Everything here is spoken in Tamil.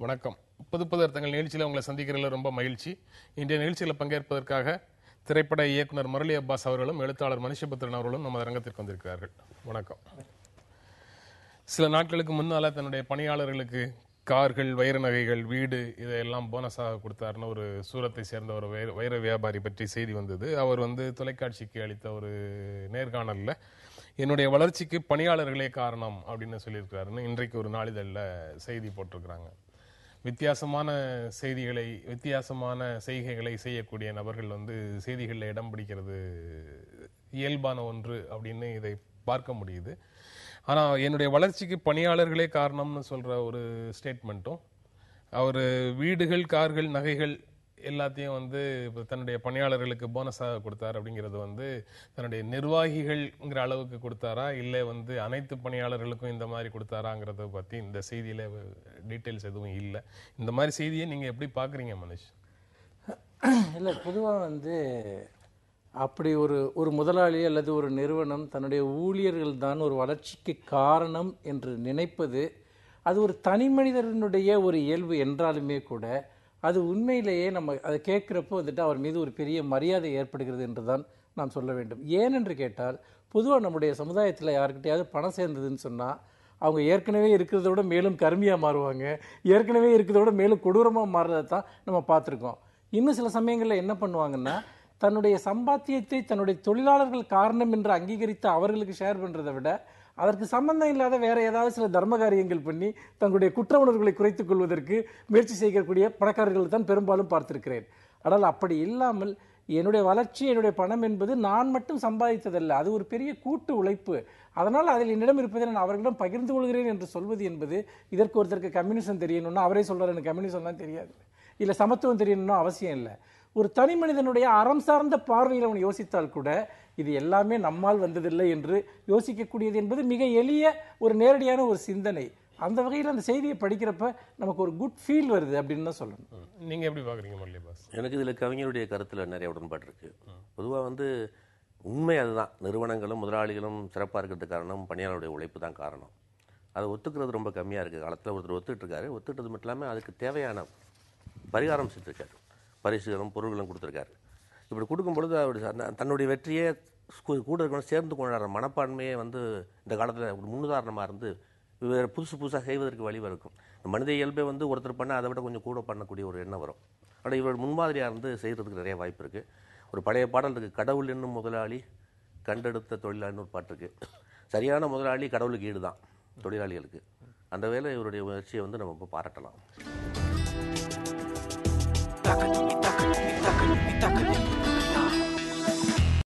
வணக்கம். புது புது அர்த்தங்கள் நிகழ்ச்சியில் உங்களை சந்திக்கிறதுல ரொம்ப மகிழ்ச்சி. இன்றைய நிகழ்ச்சியில் பங்கேற்பதற்காக திரைப்பட இயக்குனர் முரளி அப்பாஸ் அவர்களும் எழுத்தாளர் மனுஷபுத்திரன் அவர்களும் நமது அரங்கத்திற்கு வந்திருக்கிறார்கள். வணக்கம். சில நாட்களுக்கு முன்னால் தன்னுடைய பணியாளர்களுக்கு கார்கள், வைர நகைகள், வீடு இதையெல்லாம் போனஸாக கொடுத்தாருன்னு ஒரு சூரத்தை சேர்ந்த ஒரு வைர வியாபாரி பற்றி செய்தி வந்தது. அவர் தொலைக்காட்சிக்கு அளித்த ஒரு நேர்காணலில் என்னுடைய வளர்ச்சிக்கு பணியாளர்களே காரணம் அப்படின்னு சொல்லியிருக்கிறாருன்னு இன்றைக்கு ஒரு நாளிதழில் செய்தி போட்டிருக்கிறாங்க. வித்தியாசமான செய்திகளை, வித்தியாசமான செய்கைகளை செய்யக்கூடிய நபர்கள் செய்திகளில் இடம் பிடிக்கிறது இயல்பான ஒன்று அப்படின்னு இதை பார்க்க முடியுது. ஆனால் என்னுடைய வளர்ச்சிக்கு பணியாளர்களே காரணம்னு சொல்கிற ஒரு ஸ்டேட்மெண்ட்டும், அவர் வீடுகள், கார்கள், நகைகள் எல்லாத்தையும் இப்போ தன்னுடைய பணியாளர்களுக்கு போனஸாக கொடுத்தார் அப்படிங்கிறது தன்னுடைய நிர்வாகிகள்ங்கிற அளவுக்கு கொடுத்தாரா, இல்லை அனைத்து பணியாளர்களுக்கும் இந்த மாதிரி கொடுத்தாராங்கிறத பற்றி இந்த செய்தியில் டீட்டெயில்ஸ் எதுவும் இல்லை. இந்த மாதிரி செய்தியை நீங்கள் எப்படி பார்க்குறீங்க மனுஷ்? இல்லை, பொதுவாக அப்படி ஒரு முதலாளி அல்லது ஒரு நிறுவனம் தன்னுடைய ஊழியர்கள் தான் ஒரு வளர்ச்சிக்கு காரணம் என்று நினைப்பது அது ஒரு தனி மனிதனுடைய ஒரு இயல்பு என்றாலுமே கூட அது உண்மையிலேயே நம்ம அதை கேட்குறப்போ அவர் மீது ஒரு பெரிய மரியாதை ஏற்படுகிறது என்று தான் நாம் சொல்ல வேண்டும். ஏனென்று கேட்டால், பொதுவாக நம்முடைய சமுதாயத்தில் யாருக்கிட்டையாவது பணம் சேர்ந்ததுன்னு சொன்னால் அவங்க ஏற்கனவே இருக்கிறத விட மேலும் கருமையாக மாறுவாங்க, ஏற்கனவே இருக்கிறத விட மேலும் கொடூரமாக மாறுறதை தான் நம்ம பார்த்துருக்கோம். இன்னும் சில சமயங்களில் என்ன பண்ணுவாங்கன்னா, தன்னுடைய சம்பாத்தியத்தை தன்னுடைய தொழிலாளர்கள் காரணம் என்று அங்கீகரித்து அவர்களுக்கு ஷேர் பண்ணுறதை விட அதற்கு சம்பந்தம் இல்லாத வேற ஏதாவது சில தர்ம காரியங்கள் பண்ணி தங்களுடைய குற்ற உணர்வுகளை குறைத்துக் கொள்வதற்கு முயற்சி செய்யக்கூடிய பணக்காரர்கள் தான் பெரும்பாலும் பார்த்திருக்கிறேன். ஆனால் அப்படி இல்லாமல் என்னுடைய வளர்ச்சி, என்னுடைய பணம் என்பது நான் மட்டும் சம்பாதித்ததல்ல, அது ஒரு பெரிய கூட்டு உழைப்பு. அதனால் அதில் என்னிடம் இருப்பதை நான் அவர்களிடம் பகிர்ந்து கொள்கிறேன் என்று சொல்வது என்பது, இதற்கு ஒருத்தருக்கு கம்யூனிசம் தெரியணும்னா அவரே சொல்றாரு எனக்கு கம்யூனிசம்லாம் தெரியாது, இல்லை சமத்துவம் தெரியணும்னா அவசியம் இல்லை. ஒரு தனி மனிதனுடைய அறம் சார்ந்த பார்வையில் அவன் யோசித்தால் கூட இது எல்லாமே நம்மால் வந்ததில்லை என்று யோசிக்கக்கூடியது என்பது மிக எளிய ஒரு நேரடியான ஒரு சிந்தனை. அந்த வகையில் அந்த செய்தியை படிக்கிறப்ப நமக்கு ஒரு குட் ஃபீல் வருது அப்படின்னு தான் சொல்லணும். நீங்கள் எப்படி பார்க்குறீங்க முரளி பாஸ்? எனக்கு இதில் கவிஞருடைய கருத்தில் நிறைய உடன்பாடு இருக்குது. பொதுவாக உண்மை அதுதான், நிறுவனங்களும் முதலாளிகளும் சிறப்பாக இருக்கிறதுக்கு காரணம் பணியாளருடைய உழைப்பு தான் காரணம். அதை ஒத்துக்கிறது ரொம்ப கம்மியாக இருக்குது. காலத்தில் ஒருத்தர் ஒத்துக்கிட்டு ஒத்துக்கிட்டது மட்டும் இல்லாமல் அதுக்கு தேவையான பரிகாரம் செஞ்சுருக்காரு, பரிசுகளும் பொருள்களும் கொடுத்துருக்காரு. இப்படி கொடுக்கும்பொழுது அவர் தன்னுடைய வெற்றியை கூட இருக்கணும் சேர்ந்து கொண்டாடுற மனப்பான்மையே இந்த காலத்தில் ஒரு முன்னுதாரணமாக இருந்து வேறு புதுசாக செய்வதற்கு வழிவகுக்கும். மனித இயல்பை ஒருத்தர் பண்ண அதை விட கொஞ்சம் கூட பண்ணக்கூடிய ஒரு எண்ணம் வரும். ஆனால் இவர் முன்மாதிரியாக செய்கிறதுக்கு நிறைய வாய்ப்பு இருக்குது. ஒரு பழைய பாடல் இருக்குது, கடவுள் என்னும் முதலாளி கண்டெடுத்த தொழிலாளின்னு ஒரு பாட்டு இருக்குது. சரியான முதலாளி கடவுளுக்கு ஈடு தான் தொழிலாளிகளுக்கு. அந்த வேளை இவருடைய முயற்சியை நம்ம இப்போ பாராட்டலாம்.